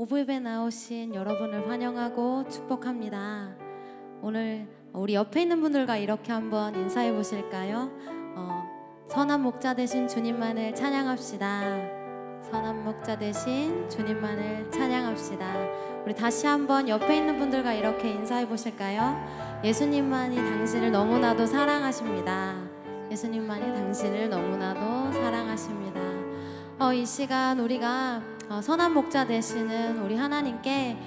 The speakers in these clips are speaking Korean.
오브입에 나오신 여러분을 환영하고 축복합니다. 오늘 우리 옆에 있는 분들과 이렇게 한번 인사해 보실까요? 선한 목자 되신 주님만을 찬양합시다. 선한 목자 되신 주님만을 찬양합시다. 우리 다시 한번 옆에 있는 분들과 이렇게 인사해 보실까요? 예수님만이 당신을 너무나도 사랑하십니다. 예수님만이 당신을 너무나도 사랑하십니다. 이 시간 우리가 선한 목자 되시는 우리 하나님께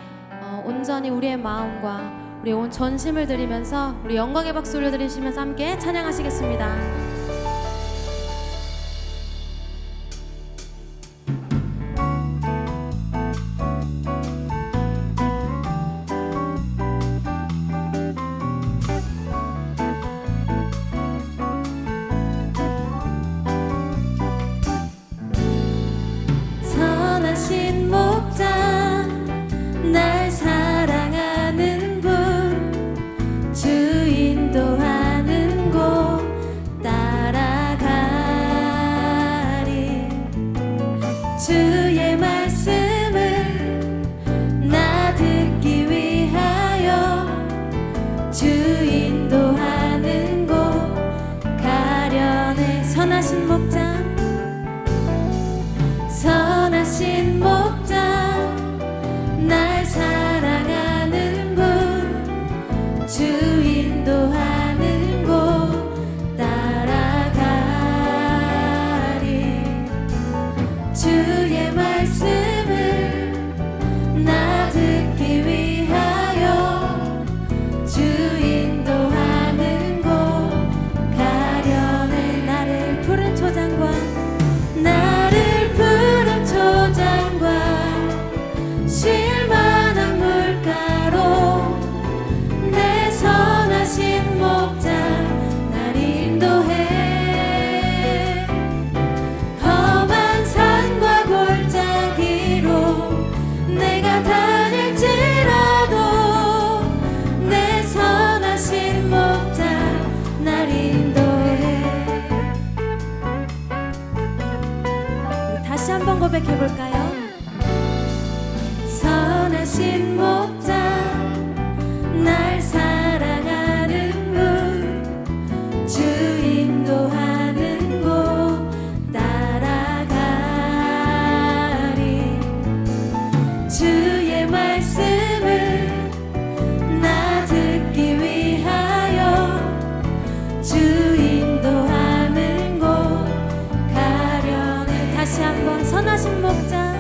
온전히 우리의 마음과 우리 온 전심을 드리면서 우리 영광의 박수 올려드리시면서 함께 찬양하시겠습니다. 선하신 목자 날 사랑하는 분 주 인도하는 곳 따라가리 주의 말씀을 나 듣기 위하여 주 인도하는 곳 가려네. 선하신 목자 선하신 목자 날 사랑하는 분 주 인도하는 곳 따라가리 주의 말씀을 나 듣기 위하여 주 인도하는 곳 가려네. 나를 푸른 초장과 쉴만한 물가로 내 선하신 목자 날 인도해. 험한 산과 골짜기로 내가 다닐지라도 내 선하신 목자 날 인도해. 우리 다시 한번 고백해볼까요? 선하신 목자 날 사랑하는 분 주 인도하는 곳 따라가리 주의 말씀을 나 듣기 위하여 주 인도하는 곳 가려네. 다시 한번 선하신 목자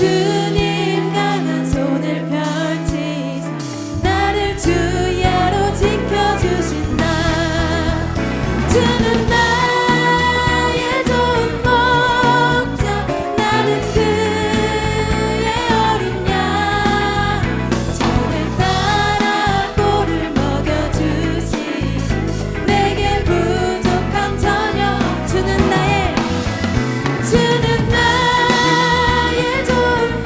주님 강한 손을 펼치사 나를 주야로 지켜주신 나 주는 나의 좋은 목자 나는 그의 어린 양 저를 따라 꼴을 먹여주시 내게 부족한 전혀 주는 나의 좋은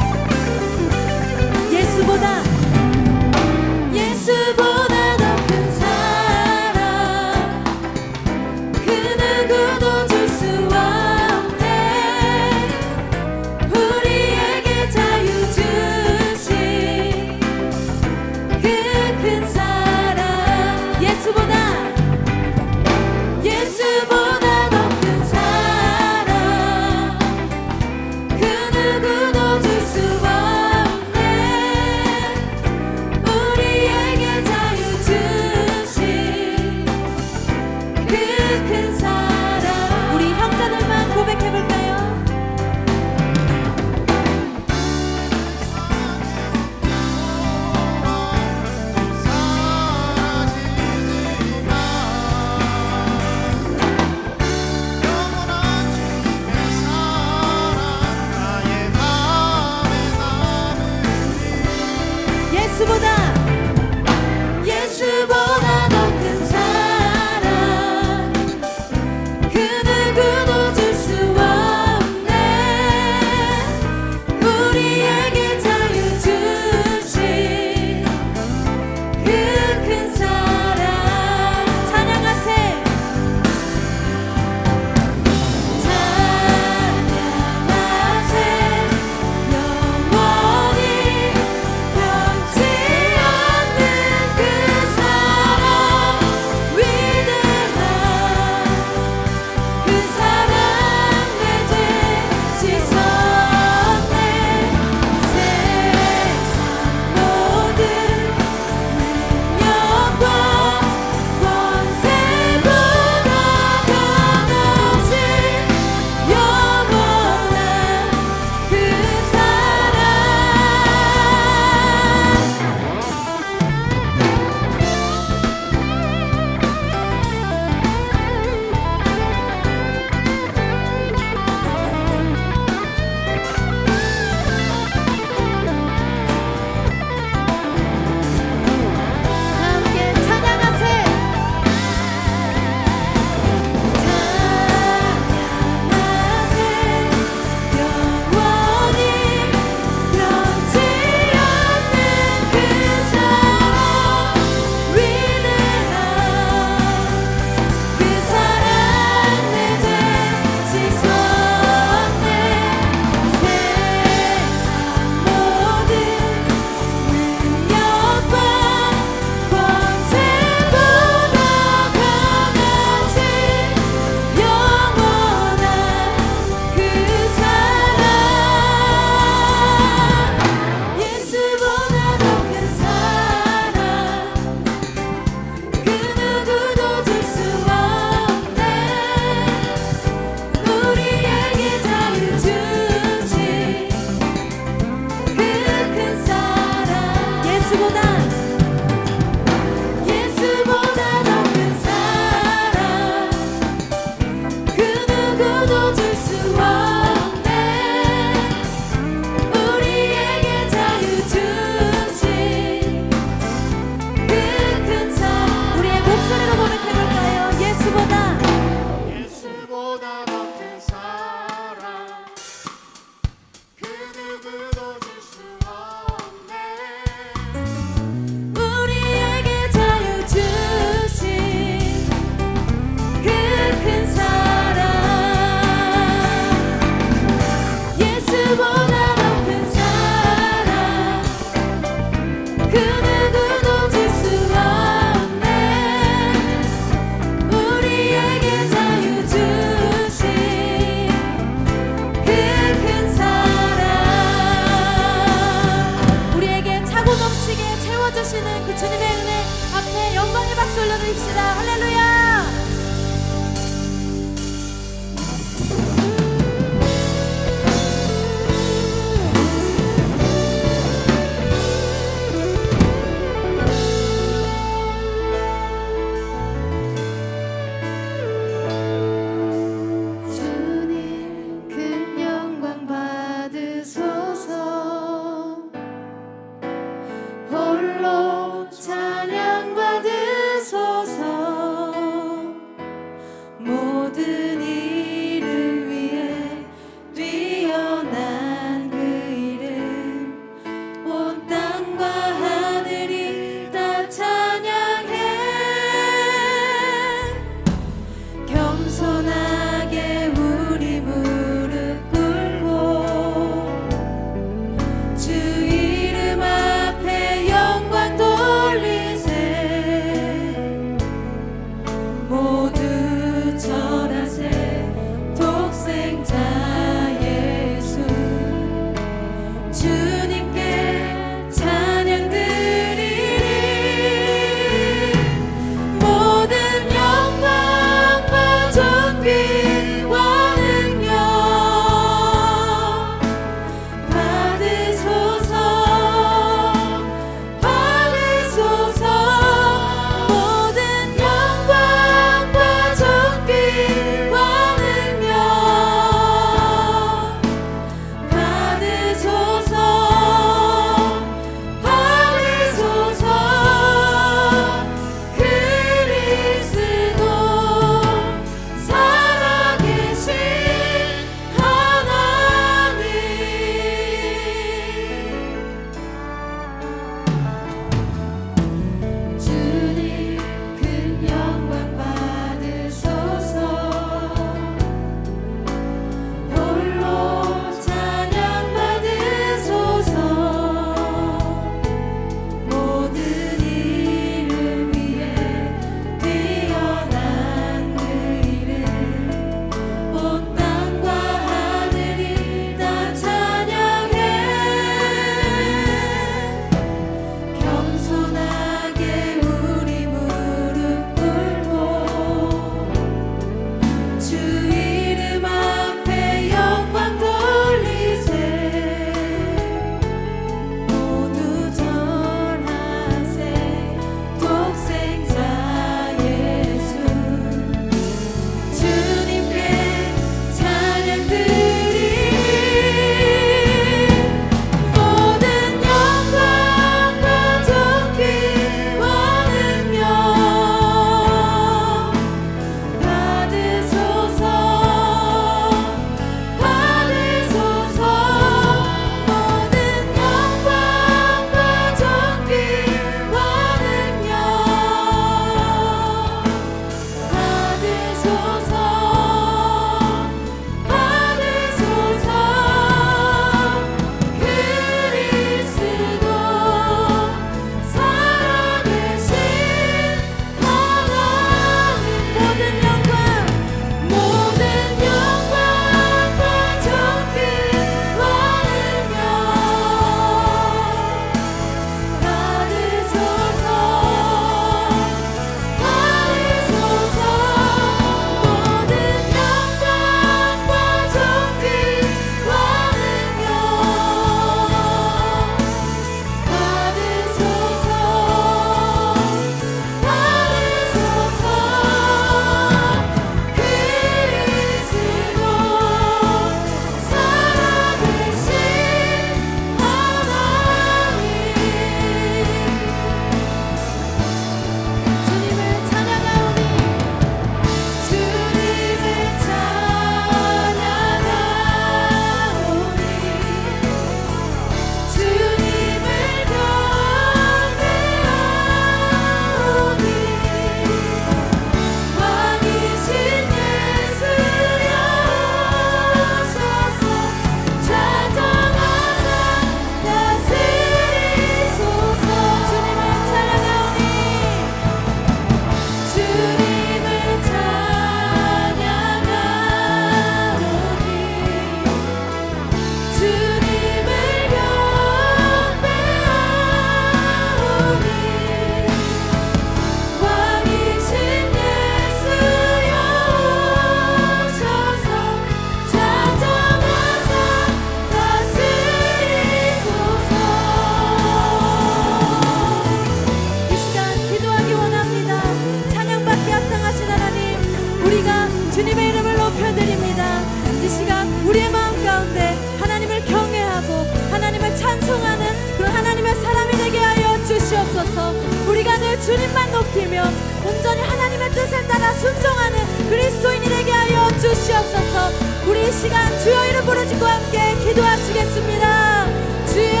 높여드립니다. 이 시간 우리의 마음 가운데 하나님을 경외하고 하나님을 찬송하는 그 하나님의 사람이 되게 하여 주시옵소서. 우리가 늘 주님만 높이며 온전히 하나님의 뜻에 따라 순종하는 그리스도인이 되게 하여 주시옵소서. 우리 이 시간 주여 이름 부르짖고 함께 기도하시겠습니다. 주여,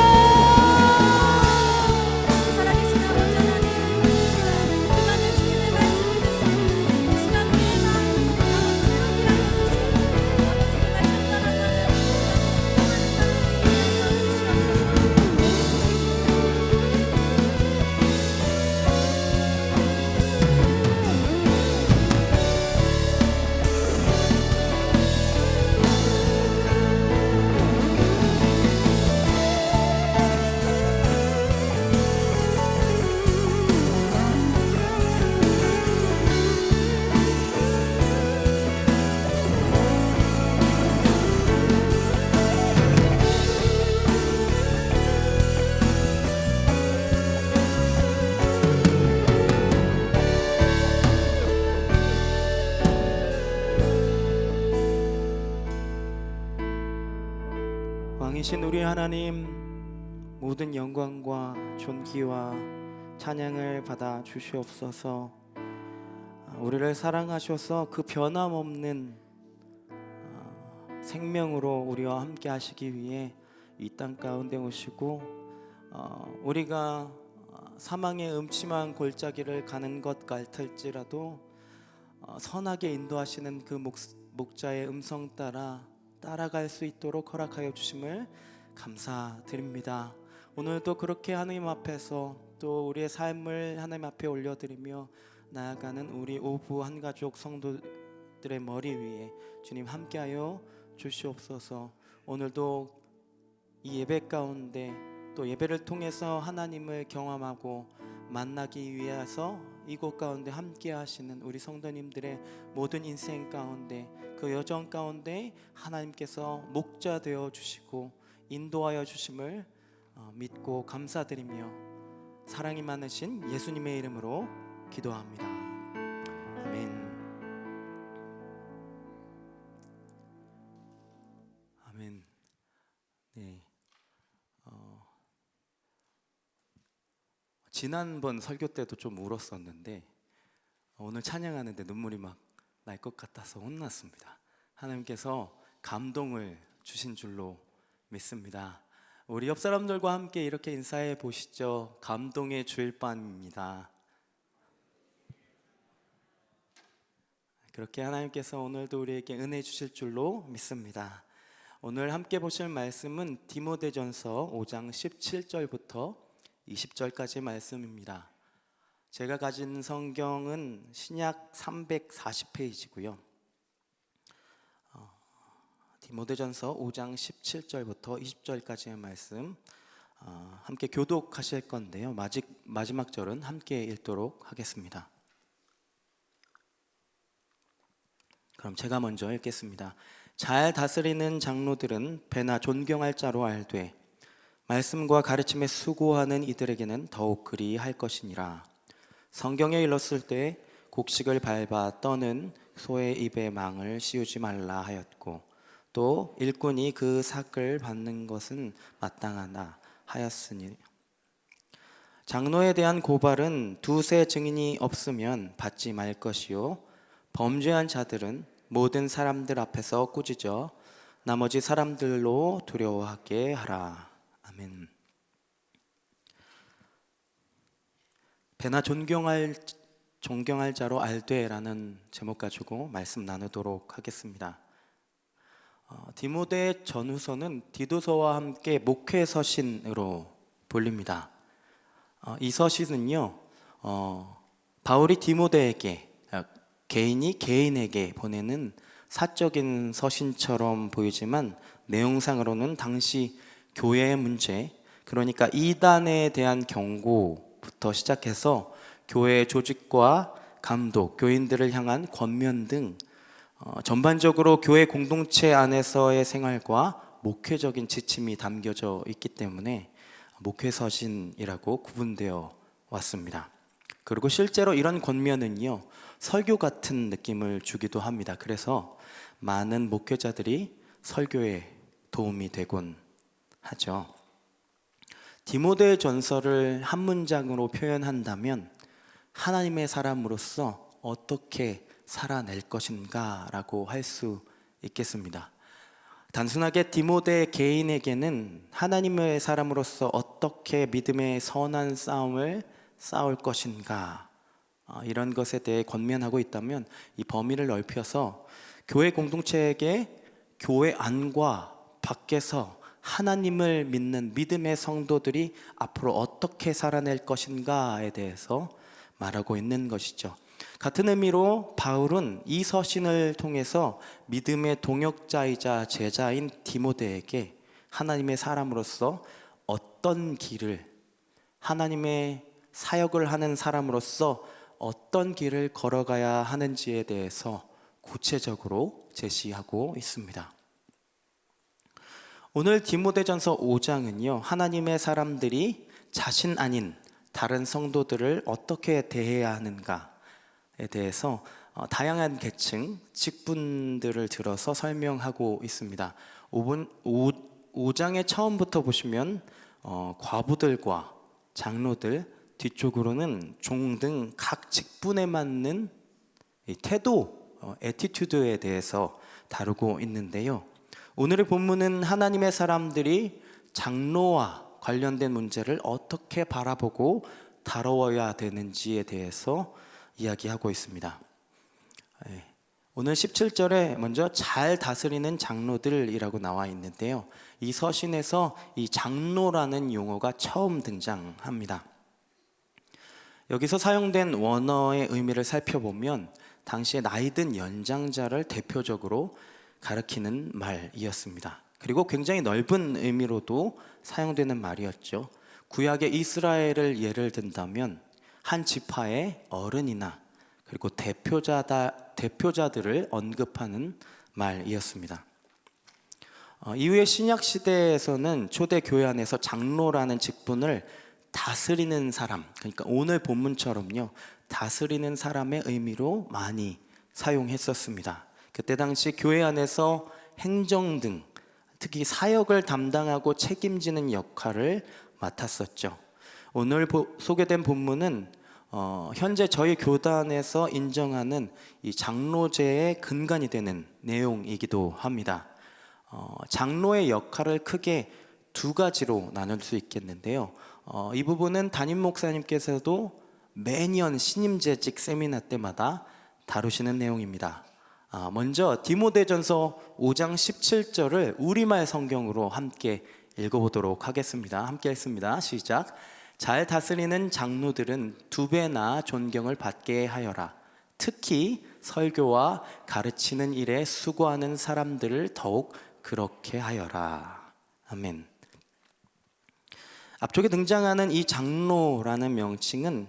살아계신 아버지 하나님, 그 많은 주님의 말씀을 듣습니다. 이 시간 우리의 마음 즐겁게 하여 주시옵소서. 아버지의 말씀 따라가는 순종하는 사람이 되게 하여 주시옵소서. 왕이신 우리 하나님, 모든 영광과 존귀와 찬양을 받아 주시옵소서. 우리를 사랑하셔서 그 변함없는 생명으로 우리와 함께 하시기 위해 이 땅 가운데 오시고, 우리가 사망의 음침한 골짜기를 가는 것 같을지라도 선하게 인도하시는 그 목자의 음성 따라갈 수 있도록 허락하여 주심을 감사드립니다. 오늘도 그렇게 하나님 앞에서 또 우리의 삶을 하나님 앞에 올려드리며 나아가는 우리 오부 한가족 성도들의 머리 위에 주님 함께하여 주시옵소서. 오늘도 이 예배 가운데 또 예배를 통해서 하나님을 경험하고 만나기 위해서 이곳 가운데 함께 하시는 우리 성도님들의 모든 인생 가운데, 그 여정 가운데 하나님께서 목자 되어 주시고 인도하여 주심을 믿고 감사드리며 사랑이 많으신 예수님의 이름으로 기도합니다. 아멘. 아멘. 네. 지난번 설교 때도 좀 울었었는데 오늘 찬양하는데 눈물이 막 날 것 같아서 혼났습니다. 하나님께서 감동을 주신 줄로 믿습니다. 우리 옆 사람들과 함께 이렇게 인사해 보시죠. 감동의 주일 밤입니다. 그렇게 하나님께서 오늘도 우리에게 은혜 주실 줄로 믿습니다. 오늘 함께 보실 말씀은 디모데전서 5장 17절부터 20절까지의 말씀입니다. 제가 가진 성경은 신약 340페이지고요. 디모데전서 5장 17절부터 20절까지의 말씀 함께 교독하실 건데요. 마지막 절은 함께 읽도록 하겠습니다. 그럼 제가 먼저 읽겠습니다. 잘 다스리는 장로들은 배나 존경할 자로 알되 말씀과 가르침에 수고하는 이들에게는 더욱 그리할 것이니라. 성경에 일렀을 때 곡식을 밟아 떠는 소의 입에 망을 씌우지 말라 하였고, 또 일꾼이 그 삭을 받는 것은 마땅하다 하였으니, 장로에 대한 고발은 두세 증인이 없으면 받지 말 것이요, 범죄한 자들은 모든 사람들 앞에서 꾸짖어 나머지 사람들로 두려워하게 하라. 아멘. 배나 존경할 자로 알되라는 제목 가지고 말씀 나누도록 하겠습니다. 디모데 전후서는 디도서와 함께 목회 서신으로 불립니다. 이 서신은요, 바울이 디모데에게, 개인이 개인에게 보내는 사적인 서신처럼 보이지만 내용상으로는 당시 교회의 문제, 그러니까 이단에 대한 경고부터 시작해서 교회 조직과 감독, 교인들을 향한 권면 등 전반적으로 교회 공동체 안에서의 생활과 목회적인 지침이 담겨져 있기 때문에 목회서신이라고 구분되어 왔습니다. 그리고 실제로 이런 권면은요, 설교 같은 느낌을 주기도 합니다. 그래서 많은 목회자들이 설교에 도움이 되곤 하죠. 디모데 전서를 한 문장으로 표현한다면 하나님의 사람으로서 어떻게 살아낼 것인가 라고 할 수 있겠습니다. 단순하게 디모데 개인에게는 하나님의 사람으로서 어떻게 믿음의 선한 싸움을 싸울 것인가 이런 것에 대해 권면하고 있다면, 이 범위를 넓혀서 교회 공동체에게 교회 안과 밖에서 하나님을 믿는 믿음의 성도들이 앞으로 어떻게 살아낼 것인가에 대해서 말하고 있는 것이죠. 같은 의미로 바울은 이 서신을 통해서 믿음의 동역자이자 제자인 디모데에게 하나님의 사람으로서 어떤 길을, 하나님의 사역을 하는 사람으로서 어떤 길을 걸어가야 하는지에 대해서 구체적으로 제시하고 있습니다. 오늘 디모데전서 5장은요, 하나님의 사람들이 자신 아닌 다른 성도들을 어떻게 대해야 하는가에 대해서 다양한 계층, 직분들을 들어서 설명하고 있습니다. 5장의 처음부터 보시면 과부들과 장로들, 뒤쪽으로는 종 등 각 직분에 맞는 이 태도, 애티튜드에 대해서 다루고 있는데요. 오늘의 본문은 하나님의 사람들이 장로와 관련된 문제를 어떻게 바라보고 다뤄야 되는지에 대해서 이야기하고 있습니다. 오늘 17절에 먼저 잘 다스리는 장로들이라고 나와 있는데요. 이 서신에서 이 장로라는 용어가 처음 등장합니다. 여기서 사용된 원어의 의미를 살펴보면 당시에 나이든 연장자를 대표적으로 가리키는 말이었습니다. 그리고 굉장히 넓은 의미로도 사용되는 말이었죠. 구약의 이스라엘을 예를 든다면 한 지파의 어른이나 그리고 대표자들을 언급하는 말이었습니다. 이후에 신약 시대에서는 초대 교회 안에서 장로라는 직분을 다스리는 사람, 그러니까 오늘 본문처럼요, 다스리는 사람의 의미로 많이 사용했었습니다. 그때 당시 교회 안에서 행정 등 특히 사역을 담당하고 책임지는 역할을 맡았었죠. 오늘 소개된 본문은 현재 저희 교단에서 인정하는 이 장로제의 근간이 되는 내용이기도 합니다. 장로의 역할을 크게 두 가지로 나눌 수 있겠는데요. 이 부분은 담임 목사님께서도 매년 신임재직 세미나 때마다 다루시는 내용입니다. 먼저 디모데전서 5장 17절을 우리말 성경으로 함께 읽어보도록 하겠습니다. 함께 읽습니다. 시작. 잘 다스리는 장로들은 두 배나 존경을 받게 하여라. 특히 설교와 가르치는 일에 수고하는 사람들을 더욱 그렇게 하여라. 아멘. 앞쪽에 등장하는 이 장로라는 명칭은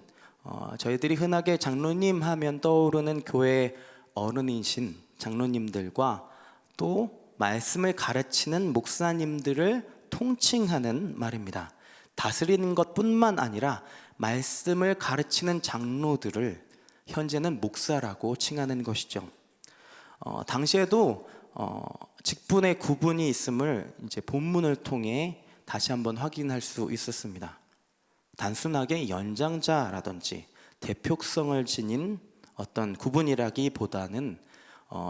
저희들이 흔하게 장로님 하면 떠오르는 교회 어른이신 장로님들과 또 말씀을 가르치는 목사님들을 통칭하는 말입니다. 다스리는 것뿐만 아니라 말씀을 가르치는 장로들을 현재는 목사라고 칭하는 것이죠. 당시에도 직분의 구분이 있음을 이제 본문을 통해 다시 한번 확인할 수 있었습니다. 단순하게 연장자라든지 대표성을 지닌 어떤 구분이라기보다는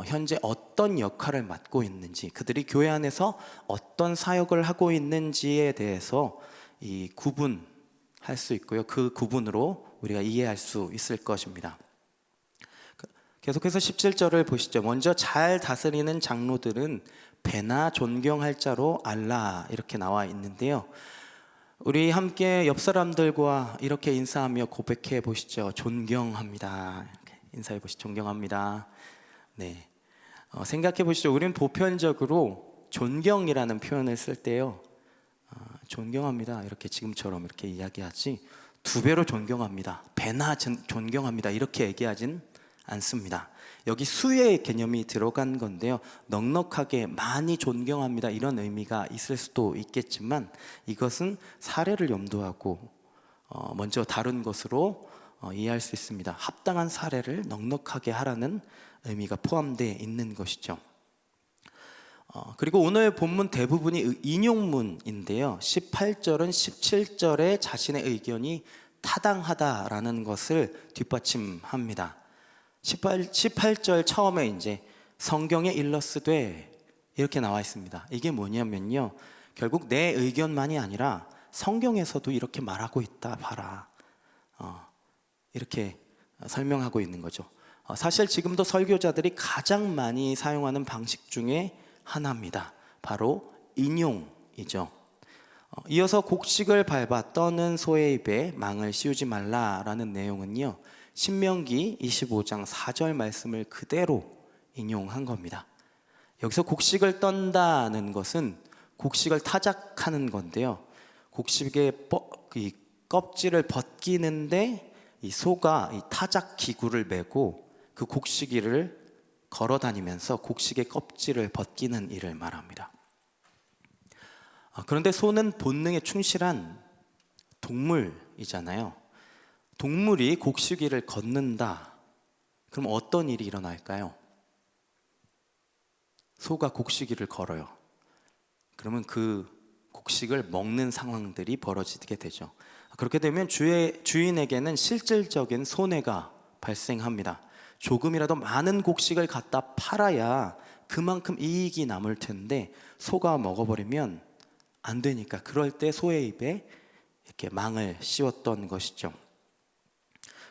현재 어떤 역할을 맡고 있는지, 그들이 교회 안에서 어떤 사역을 하고 있는지에 대해서 이 구분할 수 있고요. 그 구분으로 우리가 이해할 수 있을 것입니다. 계속해서 17절을 보시죠. 먼저 잘 다스리는 장로들은 배나 존경할 자로 알라, 이렇게 나와 있는데요. 우리 함께 옆 사람들과 이렇게 인사하며 고백해 보시죠. 존경합니다. 이렇게 인사해 보시죠. 존경합니다. 네. 생각해 보시죠. 우리는 보편적으로 존경이라는 표현을 쓸 때요, 존경합니다, 이렇게 지금처럼 이렇게 이야기하지 두 배로 존경합니다, 배나 존경합니다 이렇게 얘기하진 않습니다. 여기 수의 개념이 들어간 건데요, 넉넉하게 많이 존경합니다 이런 의미가 있을 수도 있겠지만 이것은 사례를 염두하고 먼저 다룬 것으로 이해할 수 있습니다. 합당한 사례를 넉넉하게 하라는 의미가 포함되어 있는 것이죠. 그리고 오늘 본문 대부분이 인용문인데요. 18절은 17절에 자신의 의견이 타당하다라는 것을 뒷받침합니다. 18절 처음에 이제 성경에 일러스되 이렇게 나와 있습니다. 이게 뭐냐면요, 결국 내 의견만이 아니라 성경에서도 이렇게 말하고 있다 봐라, 이렇게 설명하고 있는 거죠. 사실 지금도 설교자들이 가장 많이 사용하는 방식 중에 하나입니다. 바로 인용이죠. 이어서 곡식을 밟아 떠는 소의 입에 망을 씌우지 말라라는 내용은요, 신명기 25장 4절 말씀을 그대로 인용한 겁니다. 여기서 곡식을 떤다는 것은 곡식을 타작하는 건데요, 곡식의 이 껍질을 벗기는데 이 소가 이 타작 기구를 메고 그 곡식이를 걸어 다니면서 곡식의 껍질을 벗기는 일을 말합니다. 그런데 소는 본능에 충실한 동물이잖아요. 동물이 곡식위를 걷는다. 그럼 어떤 일이 일어날까요? 소가 곡식위를 걸어요. 그러면 그 곡식을 먹는 상황들이 벌어지게 되죠. 그렇게 되면 주인에게는 실질적인 손해가 발생합니다. 조금이라도 많은 곡식을 갖다 팔아야 그만큼 이익이 남을 텐데 소가 먹어버리면 안 되니까, 그럴 때 소의 입에 이렇게 망을 씌웠던 것이죠.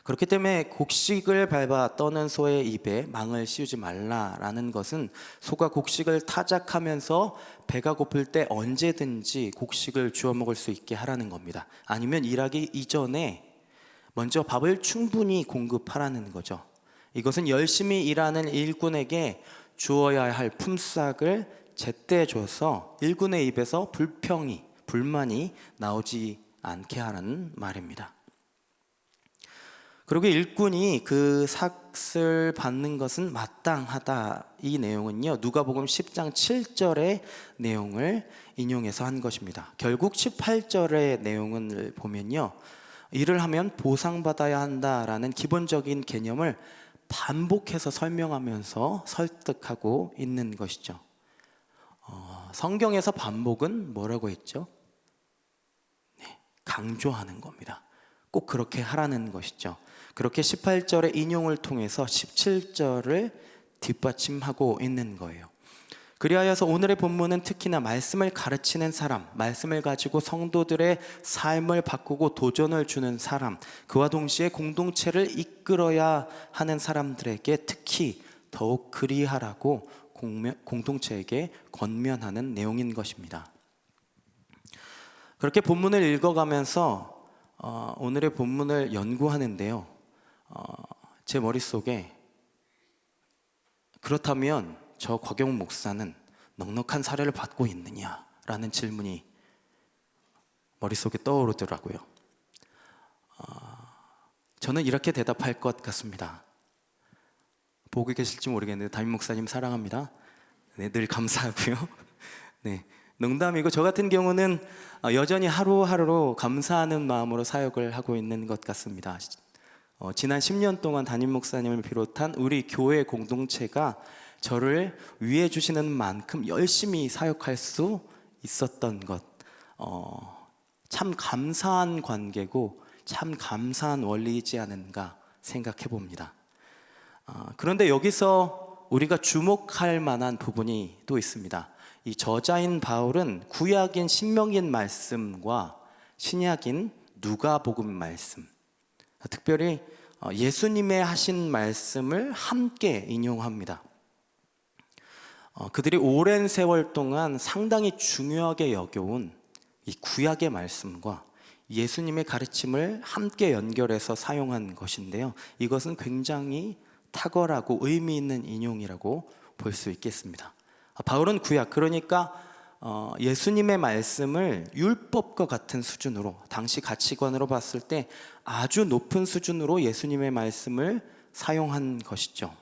그렇기 때문에 곡식을 밟아 떠는 소의 입에 망을 씌우지 말라라는 것은 소가 곡식을 타작하면서 배가 고플 때 언제든지 곡식을 주워 먹을 수 있게 하라는 겁니다. 아니면 일하기 이전에 먼저 밥을 충분히 공급하라는 거죠. 이것은 열심히 일하는 일꾼에게 주어야 할 품삯을 제때 줘서 일꾼의 입에서 불만이 나오지 않게 하라는 말입니다. 그리고 일꾼이 그 삭을 받는 것은 마땅하다. 이 내용은요, 누가복음 10장 7절의 내용을 인용해서 한 것입니다. 결국 18절의 내용을 보면요, 일을 하면 보상받아야 한다라는 기본적인 개념을 반복해서 설명하면서 설득하고 있는 것이죠. 성경에서 반복은 뭐라고 했죠? 네, 강조하는 겁니다. 꼭 그렇게 하라는 것이죠. 그렇게 18절의 인용을 통해서 17절을 뒷받침하고 있는 거예요. 그리하여서 오늘의 본문은 특히나 말씀을 가르치는 사람, 말씀을 가지고 성도들의 삶을 바꾸고 도전을 주는 사람, 그와 동시에 공동체를 이끌어야 하는 사람들에게 특히 더욱 그리하라고 공동체에게 권면하는 내용인 것입니다. 그렇게 본문을 읽어가면서 오늘의 본문을 연구하는데요, 제 머릿속에 그렇다면 저 곽영 목사는 넉넉한 사례를 받고 있느냐라는 질문이 머릿속에 떠오르더라고요. 저는 이렇게 대답할 것 같습니다. 보고 계실지 모르겠는데 담임 목사님 사랑합니다. 네, 늘 감사하고요. 네, 농담이고 저 같은 경우는 여전히 하루하루 감사하는 마음으로 사역을 하고 있는 것 같습니다. 지난 10년 동안 담임 목사님을 비롯한 우리 교회 공동체가 저를 위해 주시는 만큼 열심히 사역할 수 있었던 것, 참 감사한 관계고 참 감사한 원리이지 않은가 생각해 봅니다. 그런데 여기서 우리가 주목할 만한 부분이 또 있습니다. 이 저자인 바울은 구약인 신명기인 말씀과 신약인 누가복음 말씀, 특별히 예수님의 하신 말씀을 함께 인용합니다. 그들이 오랜 세월 동안 상당히 중요하게 여겨온 이 구약의 말씀과 예수님의 가르침을 함께 연결해서 사용한 것인데요, 이것은 굉장히 탁월하고 의미 있는 인용이라고 볼 수 있겠습니다. 바울은 구약, 그러니까 예수님의 말씀을 율법과 같은 수준으로, 당시 가치관으로 봤을 때 아주 높은 수준으로 예수님의 말씀을 사용한 것이죠.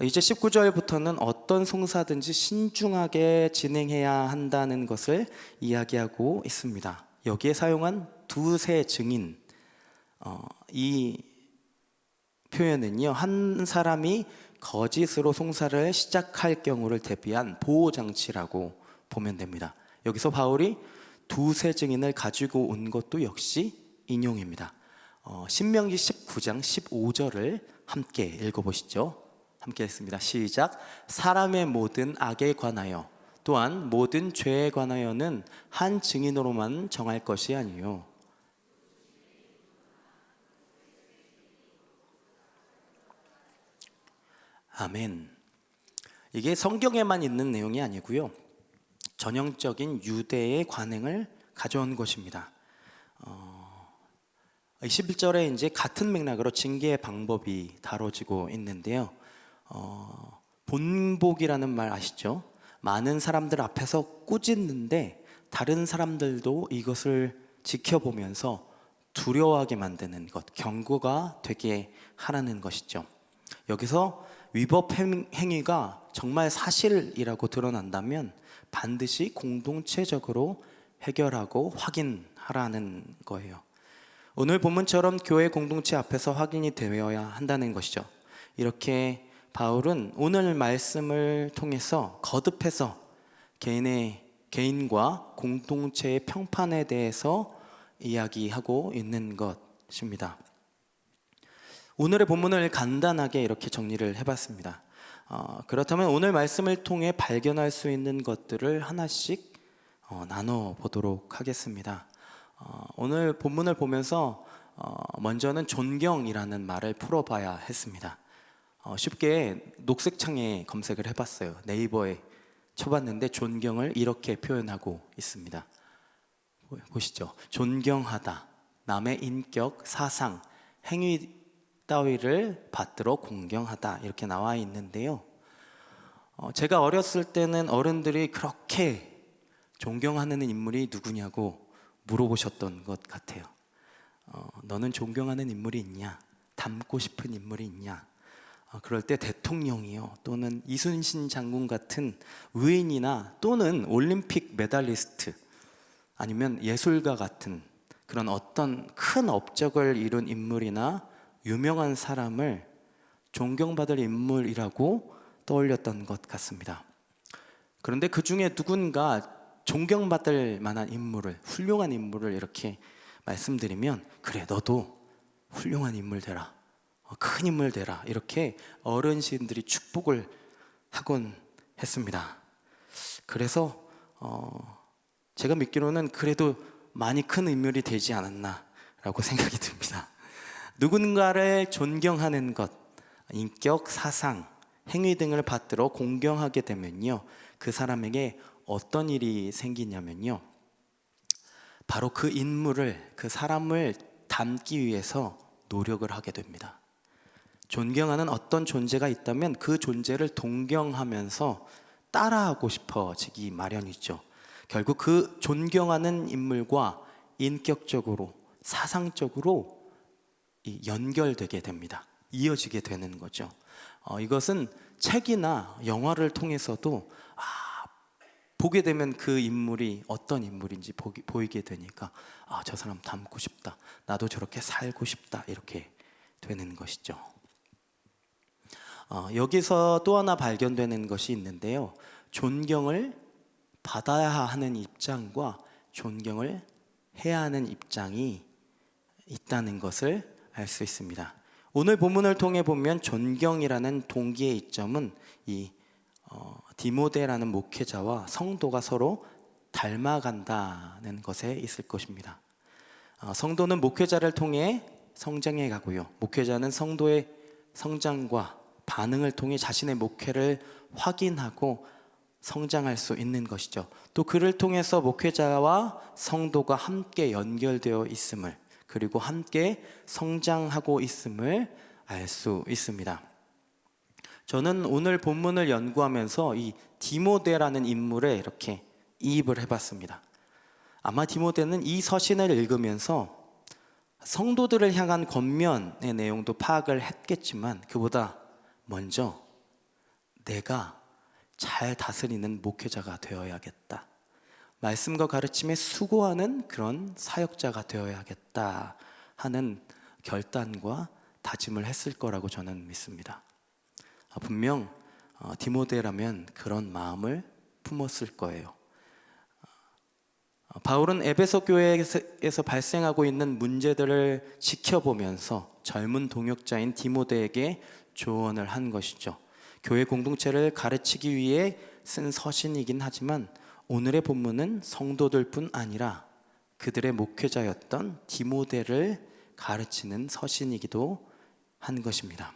이제 19절부터는 어떤 송사든지 신중하게 진행해야 한다는 것을 이야기하고 있습니다. 여기에 사용한 두세 증인, 이 표현은요, 한 사람이 거짓으로 송사를 시작할 경우를 대비한 보호 장치라고 보면 됩니다. 여기서 바울이 두세 증인을 가지고 온 것도 역시 인용입니다. 신명기 19장 15절을 함께 읽어보시죠. 함께 읽습니다. 시작. 사람의 모든 악에 관하여 또한 모든 죄에 관하여는 한 증인으로만 정할 것이 아니요. 아멘. 이게 성경에만 있는 내용이 아니고요, 전형적인 유대의 관행을 가져온 것입니다. 21절에 이제 같은 맥락으로 징계의 방법이 다뤄지고 있는데요. 본복이라는 말 아시죠? 많은 사람들 앞에서 꾸짖는데 다른 사람들도 이것을 지켜보면서 두려워하게 만드는 것, 경고가 되게 하라는 것이죠. 여기서 위법 행위가 정말 사실이라고 드러난다면 반드시 공동체적으로 해결하고 확인하라는 거예요. 오늘 본문처럼 교회 공동체 앞에서 확인이 되어야 한다는 것이죠. 이렇게 바울은 오늘 말씀을 통해서 거듭해서 개인과 공동체의 평판에 대해서 이야기하고 있는 것입니다. 오늘의 본문을 간단하게 이렇게 정리를 해봤습니다. 그렇다면 오늘 말씀을 통해 발견할 수 있는 것들을 하나씩 나눠보도록 하겠습니다. 오늘 본문을 보면서 먼저는 존경이라는 말을 풀어봐야 했습니다. 쉽게 녹색창에 검색을 해봤어요. 네이버에 쳐봤는데 존경을 이렇게 표현하고 있습니다. 보시죠. 존경하다, 남의 인격, 사상, 행위 따위를 받들어 공경하다, 이렇게 나와 있는데요. 제가 어렸을 때는 어른들이 그렇게 존경하는 인물이 누구냐고 물어보셨던 것 같아요. 너는 존경하는 인물이 있냐? 닮고 싶은 인물이 있냐? 그럴 때 대통령이요, 또는 이순신 장군 같은 의인이나 또는 올림픽 메달리스트, 아니면 예술가 같은 그런 어떤 큰 업적을 이룬 인물이나 유명한 사람을 존경받을 인물이라고 떠올렸던 것 같습니다. 그런데 그 중에 누군가 존경받을 만한 인물을, 훌륭한 인물을 이렇게 말씀드리면, 그래 너도 훌륭한 인물 되라, 큰 인물 되라, 이렇게 어른신들이 축복을 하곤 했습니다. 그래서 제가 믿기로는 그래도 많이 큰 인물이 되지 않았나라고 생각이 듭니다. 누군가를 존경하는 것, 인격, 사상, 행위 등을 받들어 공경하게 되면요, 그 사람에게 어떤 일이 생기냐면요, 바로 그 인물을, 그 사람을 닮기 위해서 노력을 하게 됩니다. 존경하는 어떤 존재가 있다면 그 존재를 동경하면서 따라하고 싶어지기 마련이죠. 결국 그 존경하는 인물과 인격적으로, 사상적으로 연결되게 됩니다. 이어지게 되는 거죠. 이것은 책이나 영화를 통해서도 보게 되면 그 인물이 어떤 인물인지 보이게 되니까 저 사람 닮고 싶다, 나도 저렇게 살고 싶다, 이렇게 되는 것이죠. 여기서 또 하나 발견되는 것이 있는데요, 존경을 받아야 하는 입장과 존경을 해야 하는 입장이 있다는 것을 알 수 있습니다. 오늘 본문을 통해 보면 존경이라는 동기의 이점은 이 디모데라는 목회자와 성도가 서로 닮아간다는 것에 있을 것입니다. 성도는 목회자를 통해 성장해 가고요, 목회자는 성도의 성장과 반응을 통해 자신의 목회를 확인하고 성장할 수 있는 것이죠. 또 그를 통해서 목회자와 성도가 함께 연결되어 있음을, 그리고 함께 성장하고 있음을 알 수 있습니다. 저는 오늘 본문을 연구하면서 이 디모데라는 인물에 이렇게 이입을 해봤습니다. 아마 디모데는 이 서신을 읽으면서 성도들을 향한 권면의 내용도 파악을 했겠지만, 그보다 먼저 내가 잘 다스리는 목회자가 되어야겠다, 말씀과 가르침에 수고하는 그런 사역자가 되어야겠다 하는 결단과 다짐을 했을 거라고 저는 믿습니다. 분명 디모데라면 그런 마음을 품었을 거예요. 바울은 에베소 교회에서 발생하고 있는 문제들을 지켜보면서 젊은 동역자인 디모데에게 조언을 한 것이죠. 교회 공동체를 가르치기 위해 쓴 서신이긴 하지만 오늘의 본문은 성도들뿐 아니라 그들의 목회자였던 디모데를 가르치는 서신이기도 한 것입니다.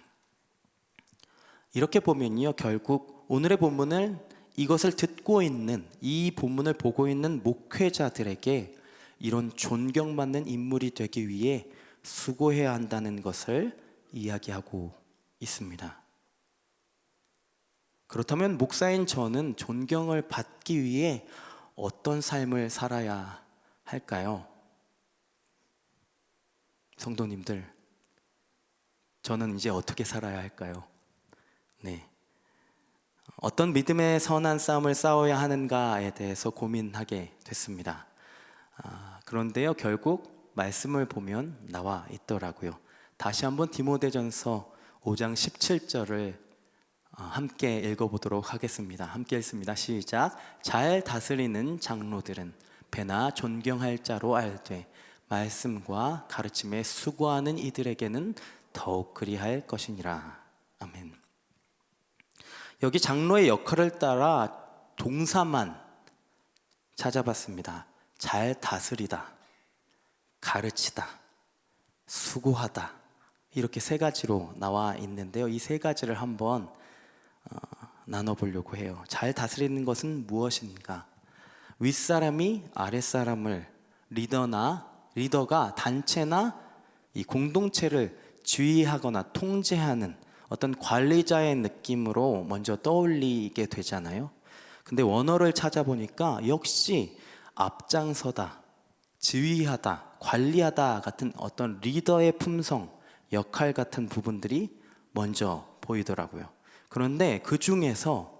이렇게 보면요, 결국 오늘의 본문은 이것을 듣고 있는, 이 본문을 보고 있는 목회자들에게 이런 존경받는 인물이 되기 위해 수고해야 한다는 것을 이야기하고 있습니다. 그렇다면 목사인 저는 존경을 받기 위해 어떤 삶을 살아야 할까요? 성도님들, 저는 이제 어떻게 살아야 할까요? 네. 어떤 믿음의 선한 싸움을 싸워야 하는가에 대해서 고민하게 됐습니다. 그런데요, 결국 말씀을 보면 나와 있더라고요. 다시 한번 디모데전서 5장 17절을 함께 읽어보도록 하겠습니다. 함께 읽습니다. 시작. 잘 다스리는 장로들은 배나 존경할 자로 알되 말씀과 가르침에 수고하는 이들에게는 더욱 그리할 것이니라. 아멘. 여기 장로의 역할을 따라 동사만 찾아봤습니다. 잘 다스리다, 가르치다, 수고하다, 이렇게 세 가지로 나와 있는데요. 이 세 가지를 한번 나눠보려고 해요. 잘 다스리는 것은 무엇인가? 윗사람이 아랫사람을, 리더가 단체나 이 공동체를 지휘하거나 통제하는 어떤 관리자의 느낌으로 먼저 떠올리게 되잖아요. 근데 원어를 찾아보니까 역시 앞장서다, 지휘하다, 관리하다 같은 어떤 리더의 품성, 역할 같은 부분들이 먼저 보이더라고요. 그런데 그 중에서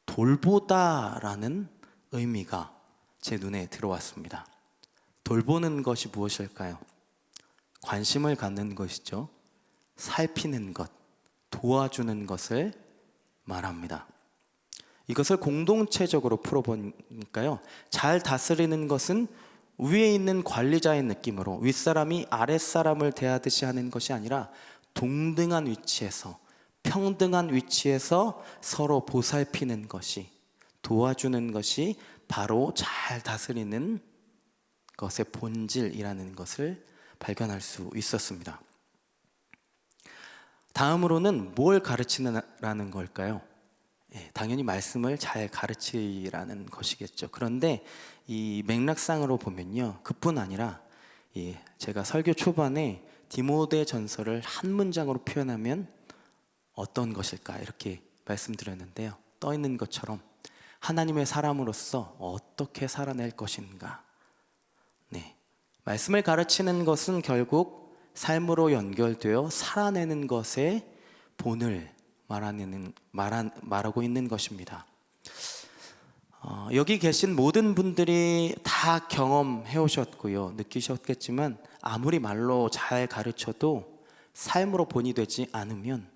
돌보다라는 의미가 제 눈에 들어왔습니다. 돌보는 것이 무엇일까요? 관심을 갖는 것이죠. 살피는 것, 도와주는 것을 말합니다. 이것을 공동체적으로 풀어보니까요, 잘 다스리는 것은 위에 있는 관리자의 느낌으로 윗사람이 아랫사람을 대하듯이 하는 것이 아니라 동등한 위치에서, 평등한 위치에서 서로 보살피는 것이, 도와주는 것이 바로 잘 다스리는 것의 본질이라는 것을 발견할 수 있었습니다. 다음으로는 뭘 가르치느라는 걸까요? 당연히 말씀을 잘 가르치라는 것이겠죠. 그런데 이 맥락상으로 보면요, 그뿐 아니라 제가 설교 초반에 디모데 전서를 한 문장으로 표현하면 어떤 것일까 이렇게 말씀드렸는데요, 떠 있는 것처럼 하나님의 사람으로서 어떻게 살아낼 것인가. 네, 말씀을 가르치는 것은 결국 삶으로 연결되어 살아내는 것의 본을 말하고 있는 것입니다. 여기 계신 모든 분들이 다 경험해 오셨고요, 느끼셨겠지만 아무리 말로 잘 가르쳐도 삶으로 본이 되지 않으면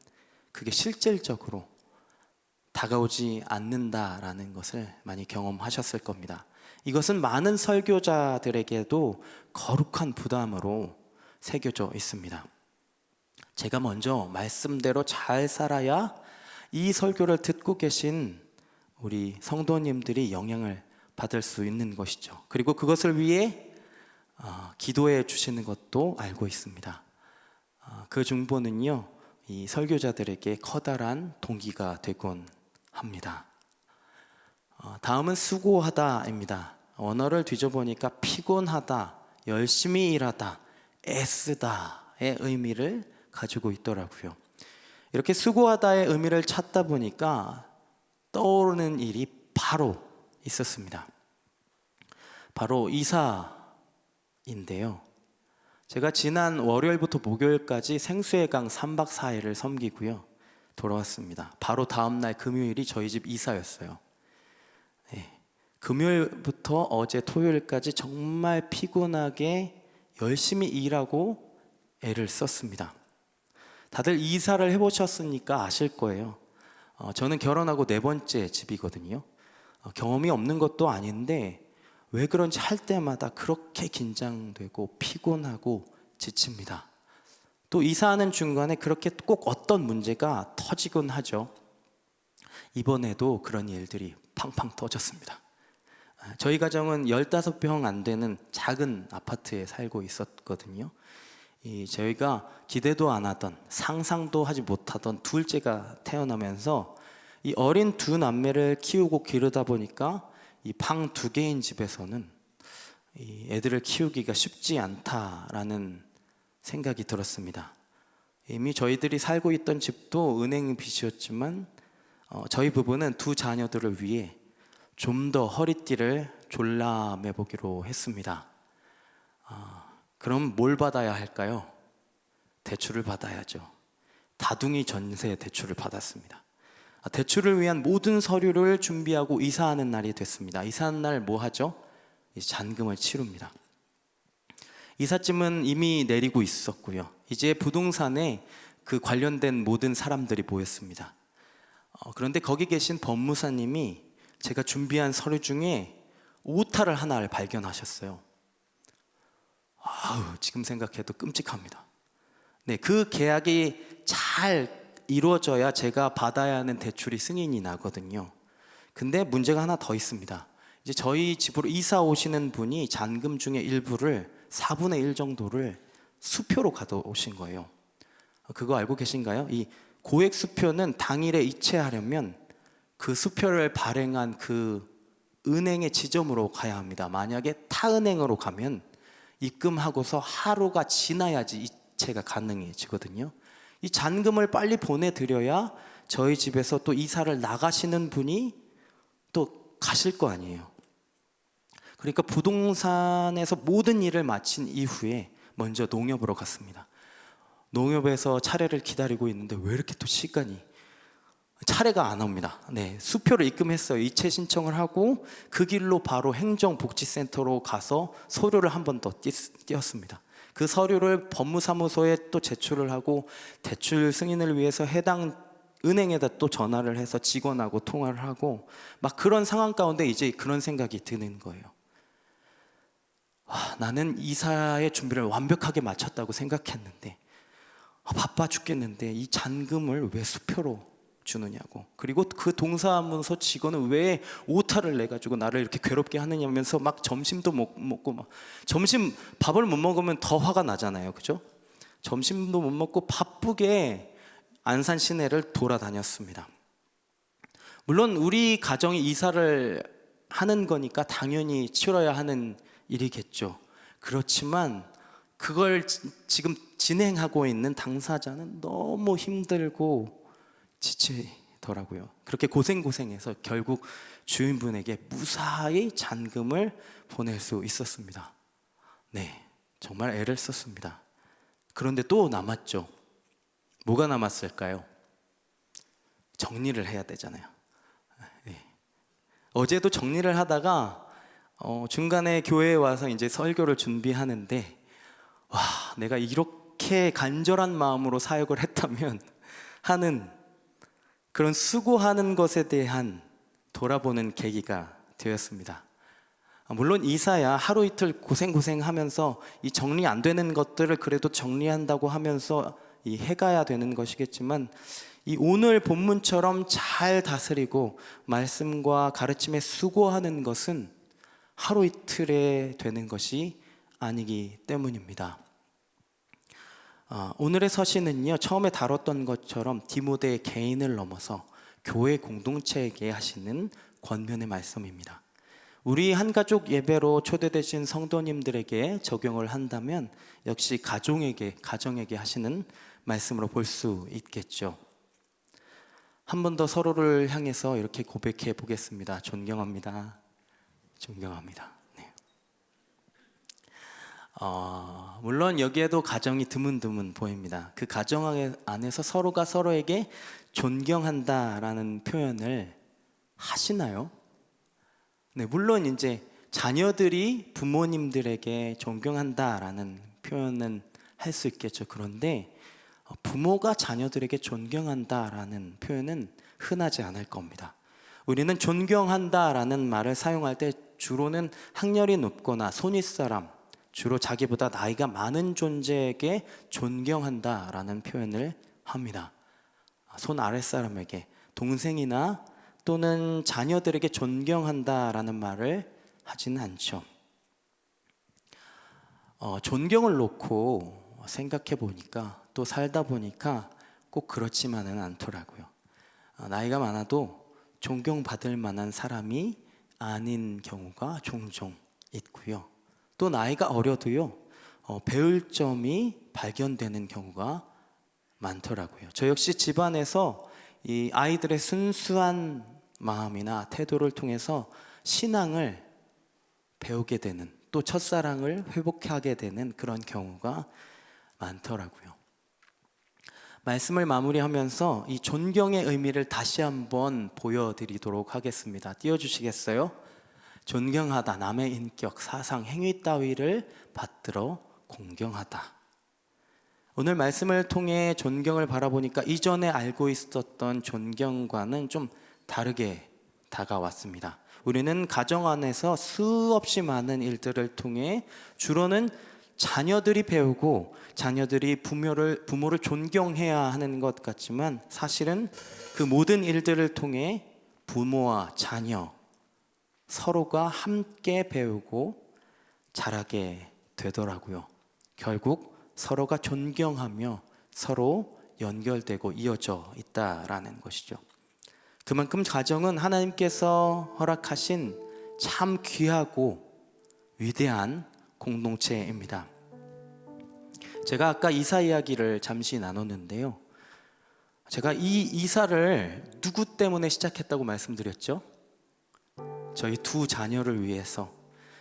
그게 실질적으로 다가오지 않는다라는 것을 많이 경험하셨을 겁니다. 이것은 많은 설교자들에게도 거룩한 부담으로 새겨져 있습니다. 제가 먼저 말씀대로 잘 살아야 이 설교를 듣고 계신 우리 성도님들이 영향을 받을 수 있는 것이죠. 그리고 그것을 위해 기도해 주시는 것도 알고 있습니다. 그 중보는요, 이 설교자들에게 커다란 동기가 되곤 합니다. 다음은 수고하다입니다. 언어를 뒤져보니까 피곤하다, 열심히 일하다, 애쓰다의 의미를 가지고 있더라고요. 이렇게 수고하다의 의미를 찾다 보니까 떠오르는 일이 바로 있었습니다. 바로 이사인데요, 제가 지난 월요일부터 목요일까지 생수의 강 3박 4일을 섬기고요, 돌아왔습니다. 바로 다음날 금요일이 저희 집 이사였어요. 금요일부터 어제 토요일까지 정말 피곤하게 열심히 일하고 애를 썼습니다. 다들 이사를 해보셨으니까 아실 거예요. 저는 결혼하고 4번째 집이거든요. 경험이 없는 것도 아닌데 왜 그런지 할 때마다 그렇게 긴장되고 피곤하고 지칩니다. 또 이사하는 중간에 그렇게 꼭 어떤 문제가 터지곤 하죠. 이번에도 그런 일들이 팡팡 터졌습니다. 저희 가정은 15평 안 되는 작은 아파트에 살고 있었거든요. 저희가 기대도 안 하던, 상상도 하지 못하던 둘째가 태어나면서 이 어린 두 남매를 키우고 기르다 보니까 이 방 2개인 집에서는 이 애들을 키우기가 쉽지 않다라는 생각이 들었습니다. 이미 저희들이 살고 있던 집도 은행 빚이었지만 저희 부부는 두 자녀들을 위해 좀 더 허리띠를 졸라매 보기로 했습니다. 그럼 뭘 받아야 할까요? 대출을 받아야죠. 다둥이 전세 대출을 받았습니다. 대출을 위한 모든 서류를 준비하고 이사하는 날이 됐습니다. 이사하는 날 뭐 하죠? 잔금을 치릅니다. 이삿짐은 이미 내리고 있었고요. 이제 부동산에 그 관련된 모든 사람들이 모였습니다. 그런데 거기 계신 법무사님이 제가 준비한 서류 중에 오타를 하나를 발견하셨어요. 지금 생각해도 끔찍합니다. 네, 그 계약이 잘 이루어져야 제가 받아야 하는 대출이 승인이 나거든요. 근데 문제가 하나 더 있습니다. 이제 저희 집으로 이사 오시는 분이 잔금 중에 일부를 4분의 1 정도를 수표로 가져오신 거예요. 그거 알고 계신가요? 이 고액 수표는 당일에 이체하려면 그 수표를 발행한 그 은행의 지점으로 가야 합니다. 만약에 타은행으로 가면 입금하고서 하루가 지나야지 이체가 가능해지거든요. 이 잔금을 빨리 보내드려야 저희 집에서 또 이사를 나가시는 분이 또 가실 거 아니에요. 그러니까 부동산에서 모든 일을 마친 이후에 먼저 농협으로 갔습니다. 농협에서 차례를 기다리고 있는데 왜 이렇게 또 시간이 차례가 안 옵니다. 네, 수표를 입금했어요. 이체 신청을 하고 그 길로 바로 행정복지센터로 가서 서류를 한 번 더 띄었습니다. 그 서류를 법무사무소에 또 제출을 하고 대출 승인을 위해서 해당 은행에다 또 전화를 해서 직원하고 통화를 하고 막 그런 상황 가운데 이제 그런 생각이 드는 거예요. 나는 이사의 준비를 완벽하게 마쳤다고 생각했는데 바빠 죽겠는데 이 잔금을 왜 수표로 주느냐고, 그리고 그 동사무소 직원은 왜 오타를 내가지고 나를 이렇게 괴롭게 하느냐면서 막 점심도 못 먹고 막 점심 밥을 못 먹으면 더 화가 나잖아요, 그죠? 점심도 못 먹고 바쁘게 안산 시내를 돌아다녔습니다. 물론 우리 가정이 이사를 하는 거니까 당연히 치러야 하는 일이겠죠. 그렇지만 그걸 지금 진행하고 있는 당사자는 너무 힘들고 지치더라고요. 그렇게 고생해서 결국 주인분에게 무사히 잔금을 보낼 수 있었습니다. 네, 정말 애를 썼습니다. 그런데 또 남았죠. 뭐가 남았을까요? 정리를 해야 되잖아요. 네. 어제도 정리를 하다가 중간에 교회에 와서 이제 설교를 준비하는데 내가 이렇게 간절한 마음으로 사역을 했다면 하는 그런 수고하는 것에 대한 돌아보는 계기가 되었습니다. 물론 이사야 하루 이틀 고생하면서 이 정리 안 되는 것들을 그래도 정리한다고 하면서 이 해가야 되는 것이겠지만 이 오늘 본문처럼 잘 다스리고 말씀과 가르침에 수고하는 것은 하루 이틀에 되는 것이 아니기 때문입니다. 오늘의 서신은요, 처음에 다뤘던 것처럼 디모데의 개인을 넘어서 교회 공동체에게 하시는 권면의 말씀입니다. 우리 한가족 예배로 초대되신 성도님들에게 적용을 한다면 역시 가정에게 하시는 말씀으로 볼 수 있겠죠. 한 번 더 서로를 향해서 이렇게 고백해 보겠습니다. 존경합니다. 존경합니다. 네. 물론 여기에도 가정이 드문드문 보입니다. 그 가정 안에서 서로가 서로에게 존경한다라는 표현을 하시나요? 네, 물론 이제 자녀들이 부모님들에게 존경한다라는 표현은 할 수 있겠죠. 그런데 부모가 자녀들에게 존경한다라는 표현은 흔하지 않을 겁니다. 우리는 존경한다라는 말을 사용할 때 주로는 학렬이 높거나 손윗사람, 주로 자기보다 나이가 많은 존재에게 존경한다라는 표현을 합니다. 손 아랫사람에게, 동생이나 또는 자녀들에게 존경한다라는 말을 하지는 않죠. 존경을 놓고 생각해 보니까, 또 살다 보니까 꼭 그렇지만은 않더라고요. 나이가 많아도 존경받을 만한 사람이 아닌 경우가 종종 있고요. 또 나이가 어려도요, 배울 점이 발견되는 경우가 많더라고요. 저 역시 집안에서 이 아이들의 순수한 마음이나 태도를 통해서 신앙을 배우게 되는, 또 첫사랑을 회복하게 되는 그런 경우가 많더라고요. 말씀을 마무리하면서 이 존경의 의미를 다시 한번 보여드리도록 하겠습니다. 띄워주시겠어요? 존경하다, 남의 인격, 사상, 행위 따위를 받들어 공경하다. 오늘 말씀을 통해 존경을 바라보니까 이전에 알고 있었던 존경과는 좀 다르게 다가왔습니다. 우리는 가정 안에서 수없이 많은 일들을 통해 주로는 자녀들이 배우고 자녀들이 부모를 존경해야 하는 것 같지만, 사실은 그 모든 일들을 통해 부모와 자녀 서로가 함께 배우고 자라게 되더라고요. 결국 서로가 존경하며 서로 연결되고 이어져 있다라는 것이죠. 그만큼 가정은 하나님께서 허락하신 참 귀하고 위대한 공동체입니다. 제가 아까 이사 이야기를 잠시 나눴는데요, 제가 이 이사를 누구 때문에 시작했다고 말씀드렸죠? 저희 두 자녀를 위해서,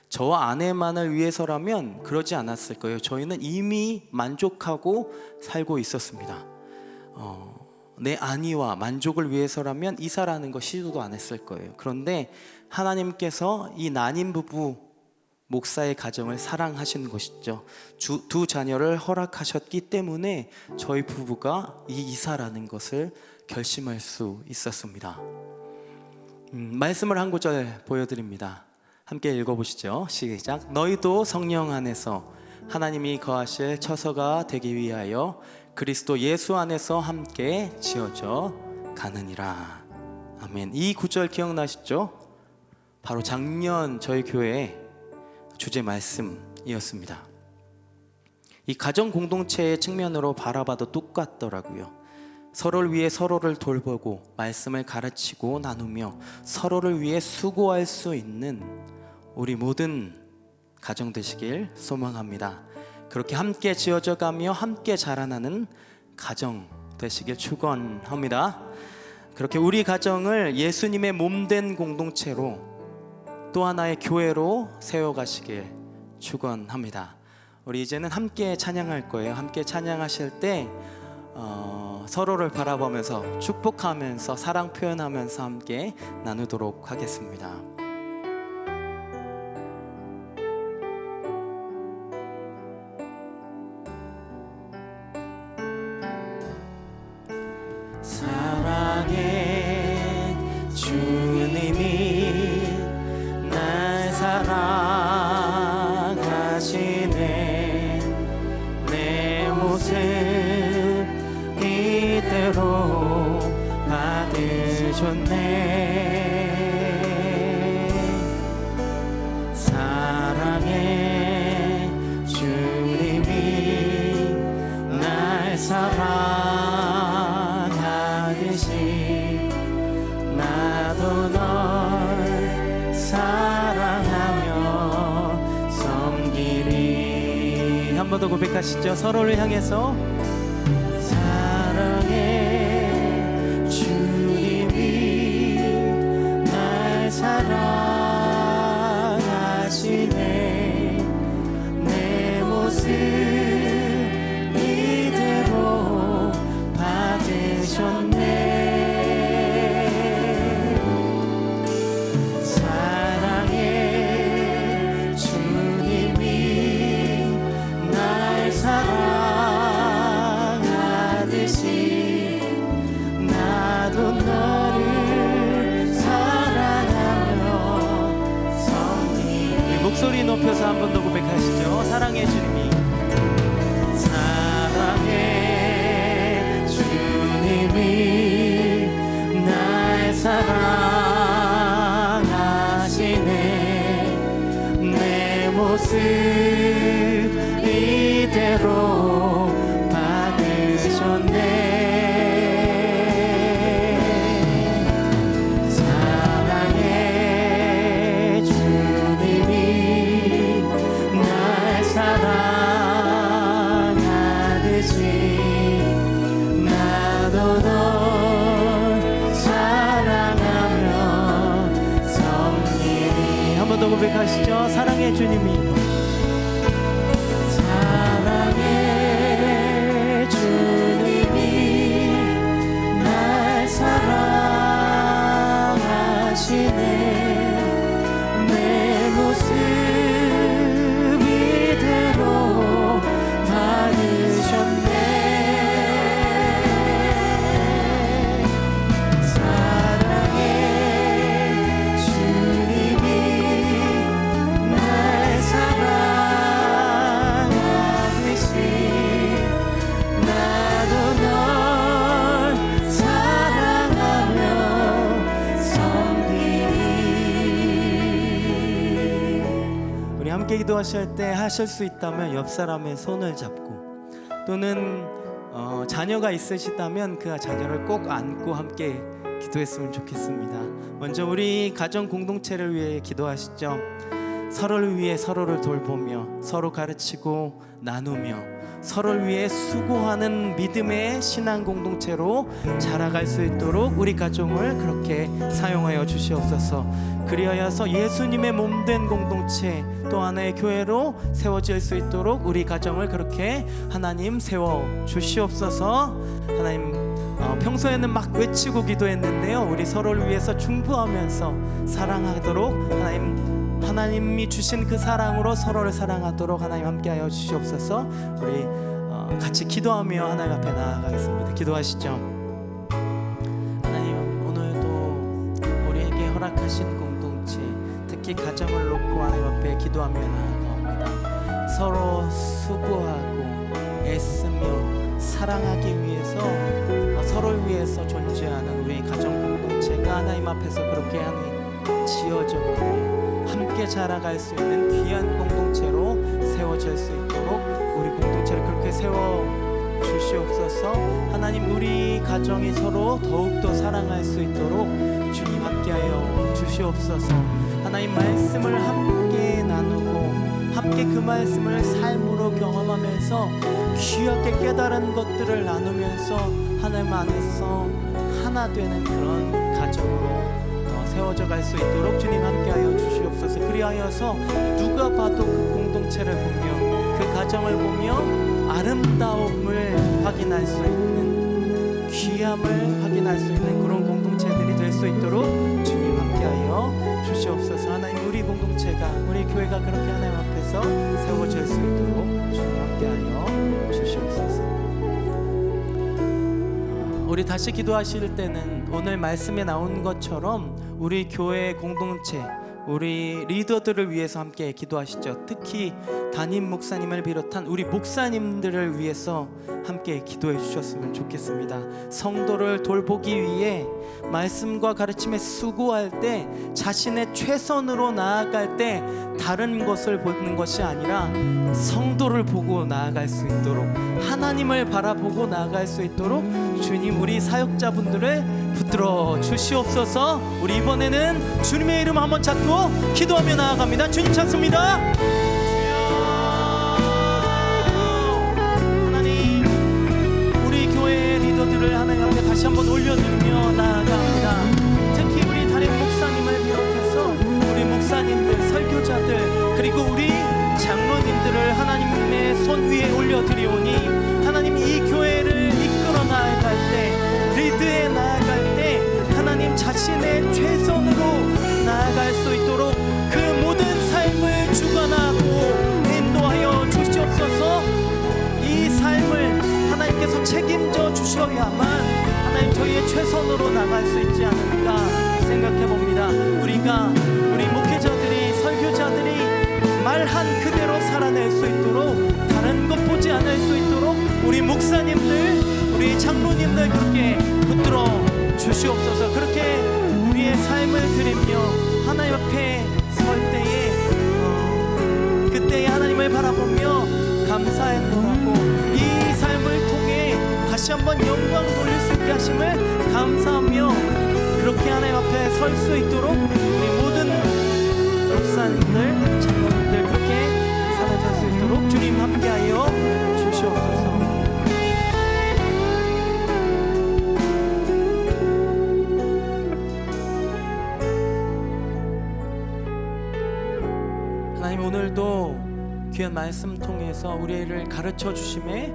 저와 아내만을 위해서라면 그러지 않았을 거예요. 저희는 이미 만족하고 살고 있었습니다. 내 안위와 만족을 위해서라면 이사라는 거 시도도 안 했을 거예요. 그런데 하나님께서 이 난임 부부 목사의 가정을 사랑하신 것이죠. 두 자녀를 허락하셨기 때문에 저희 부부가 이 이사라는 것을 결심할 수 있었습니다. 말씀을 한 구절 보여드립니다. 함께 읽어보시죠. 시작. 너희도 성령 안에서 하나님이 거하실 처소가 되기 위하여 그리스도 예수 안에서 함께 지어져 가느니라. 아멘. 이 구절 기억나시죠? 바로 작년 저희 교회 주제 말씀이었습니다. 이 가정 공동체의 측면으로 바라봐도 똑같더라고요. 서로를 위해 서로를 돌보고 말씀을 가르치고 나누며 서로를 위해 수고할 수 있는 우리 모든 가정 되시길 소망합니다. 그렇게 함께 지어져 가며 함께 자라나는 가정 되시길 축원합니다. 그렇게 우리 가정을 예수님의 몸된 공동체로, 또 하나의 교회로 세워가시길 축원합니다. 우리 이제는 함께 찬양할 거예요. 함께 찬양하실 때 서로를 바라보면서 축복하면서 사랑 표현하면서 함께 나누도록 하겠습니다. 사랑해 주님이 날 사랑하시네. 내 모습 이대로 받으셨네. 사랑해 주님이 날 사랑하듯이 나도 널 사랑하며 섬기리. 한 번 더 고백하시죠. 서로를 향해서 사랑해 주님이 날 사랑하시네. 내 모습 이대로 받으셨네. 사랑해 주님이 날 사랑하듯이 목소리 높여서 한 번 더 고백하시죠. 사랑의 주님이, 사랑의 주님이 날 사랑하시네. 내 모습 이대로 받으셨네. 사랑의 주님이 날 사랑하듯이 나도 널 사랑하며 섬기리. 한 번 더 고백하시죠. 사랑의 주님이, 사랑의 주님이 날 사랑하시네. 내 모습 이대로 받으셨네. 사랑의 주님이 날 사랑하듯이 나도 널 사랑하며 섬기리. 우리 함께 기도하실 때 하실 수 있다면 옆 사람의 손을 잡고, 또는 자녀가 있으시다면 그 자녀를 꼭 안고 함께 기도했으면 좋겠습니다. 먼저 우리 가정 공동체를 위해 기도하시죠. 서로를 위해 서로를 돌보며 서로 가르치고 나누며 서로를 위해 수고하는 믿음의 신앙 공동체로 자라갈 수 있도록 우리 가정을 그렇게 사용하여 주시옵소서. 그리하여서 예수님의 몸된 공동체, 또 하나의 교회로 세워질 수 있도록 우리 가정을 그렇게 하나님 세워 주시옵소서. 하나님, 평소에는 막 외치고 기도했는데요, 우리 서로를 위해서 중보하면서 사랑하도록 하나님이 주신 그 사랑으로 서로를 사랑하도록 하나님 함께하여 주시옵소서. 우리 같이 기도하며 하나님 앞에 나아가겠습니다. 기도하시죠. 하나님, 오늘도 우리에게 허락하신 공동체, 특히 가정을 놓고 하나님 앞에 기도하며 나아가옵니다. 서로 수고하고 애쓰며 사랑하기 위해서, 서로를 위해서 존재하는 우리 가정 공동체가 하나님 앞에서 그렇게 지어져가고 함께 자라갈 수 있는 귀한 공동체로 세워질 수 있도록 우리 공동체를 그렇게 세워 주시옵소서. 하나님, 우리 가정이 서로 더욱더 사랑할 수 있도록 주님 함께하여 주시옵소서. 하나님, 말씀을 함께 나누고 함께 그 말씀을 삶으로 경험하면서 귀하게 깨달은 것들을 나누면서 하나님 안에서 하나 되는 그런 가정으로 세워져 갈 수 있도록 주님 함께하여 주시옵소서. 그리하여서 누가 봐도 그 공동체를 보며 그 가정을 보며 아름다움을 확인할 수 있는, 귀함을 확인할 수 있는 그런 공동체들이 될 수 있도록 주님 함께하여 주시옵소서. 하나님, 우리 공동체가, 우리 교회가 그렇게 하나님 앞에서 세워질 수 있도록 주님 함께하여 주시옵소서. 우리 다시 기도하실 때는 오늘 말씀에 나온 것처럼 우리 교회 공동체, 우리 리더들을 위해서 함께 기도하시죠. 특히 담임 목사님을 비롯한 우리 목사님들을 위해서 함께 기도해 주셨으면 좋겠습니다. 성도를 돌보기 위해 말씀과 가르침에 수고할 때 자신의 최선으로 나아갈 때 다른 것을 보는 것이 아니라 성도를 보고 나아갈 수 있도록, 하나님을 바라보고 나아갈 수 있도록 주님, 우리 사역자분들을 붙들어 주시옵소서. 우리 이번에는 주님의 이름 한번 찾고 기도하며 나아갑니다. 주님 찾습니다. 하나님, 우리 교회 리더들을 하나님 앞에 다시 한번 올려드리며 나아갑니다. 특히 우리 담임 목사님을 비롯해서 우리 목사님들, 설교자들, 그리고 우리 장로님들을 하나님의 손 위에 올려드리오니 하나님, 이 교회를 이끌어 나아갈 때, 리드에 나아갈 때 하나님 자신의 최선으로 나아갈 수 있도록 그 모든 삶을 주관하고 인도하여 주시옵소서. 이 삶을 하나님께서 책임져 주셔야만 하나님, 저희의 최선으로 나갈 수 있지 않을까 생각해 봅니다. 우리 목회자들이, 설교자들이 목사님들, 우리 장로님들 그렇게 붙들어 주시옵소서. 그렇게 우리의 삶을 드리며 하나님 앞에 설 때에 그때에 하나님을 바라보며 감사했노라고, 이 삶을 통해 다시 한번 영광 돌릴 수 있게 하심을 감사하며 그렇게 하나님 앞에 설 수 있도록 우리 모든 목사님들, 장로님들 그렇게 살아갈 수 있도록 주님 함께하여 주시옵소서. 하나님, 오늘도 귀한 말씀 통해서 우리를 가르쳐 주심에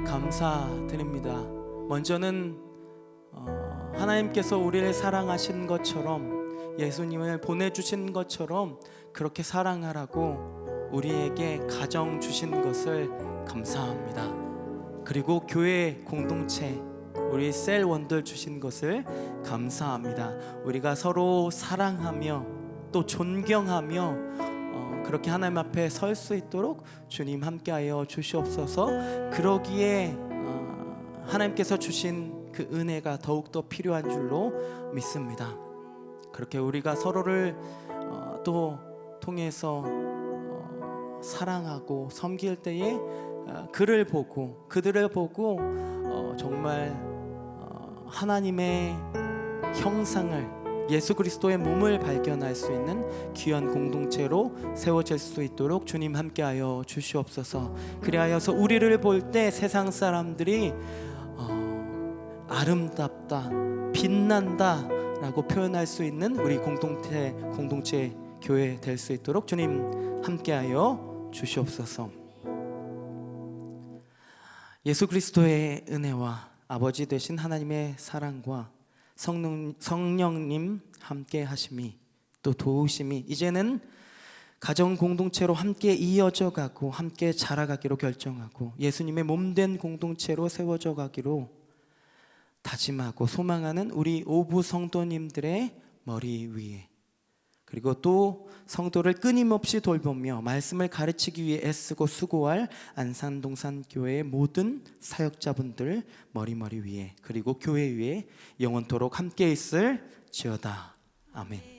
감사드립니다. 먼저는 하나님께서 우리를 사랑하신 것처럼, 예수님을 보내주신 것처럼 그렇게 사랑하라고 우리에게 가정 주신 것을 감사합니다. 그리고 교회 공동체, 우리 셀원들 주신 것을 감사합니다. 우리가 서로 사랑하며 또 존경하며 그렇게 하나님 앞에 설 수 있도록 주님 함께하여 주시옵소서. 그러기에 하나님께서 주신 그 은혜가 더욱더 필요한 줄로 믿습니다. 그렇게 우리가 서로를 또 통해서 사랑하고 섬길 때에 그들을 보고 정말 하나님의 형상을, 예수 그리스도의 몸을 발견할 수 있는 귀한 공동체로 세워질 수 있도록 주님 함께하여 주시옵소서. 그리하여서 우리를 볼 때 세상 사람들이 아름답다, 빛난다 라고 표현할 수 있는 우리 공동체 교회 될 수 있도록 주님 함께하여 주시옵소서. 예수 그리스도의 은혜와 아버지 되신 하나님의 사랑과 성령님 함께 하심이 또 도우심이 이제는 가정 공동체로 함께 이어져 가고 함께 자라가기로 결정하고 예수님의 몸된 공동체로 세워져 가기로 다짐하고 소망하는 우리 오부 성도님들의 머리 위에, 그리고 또 성도를 끊임없이 돌보며 말씀을 가르치기 위해 애쓰고 수고할 안산동산교회의 모든 사역자분들 머리 위에, 그리고 교회 위에 영원토록 함께 있을지어다. 아멘.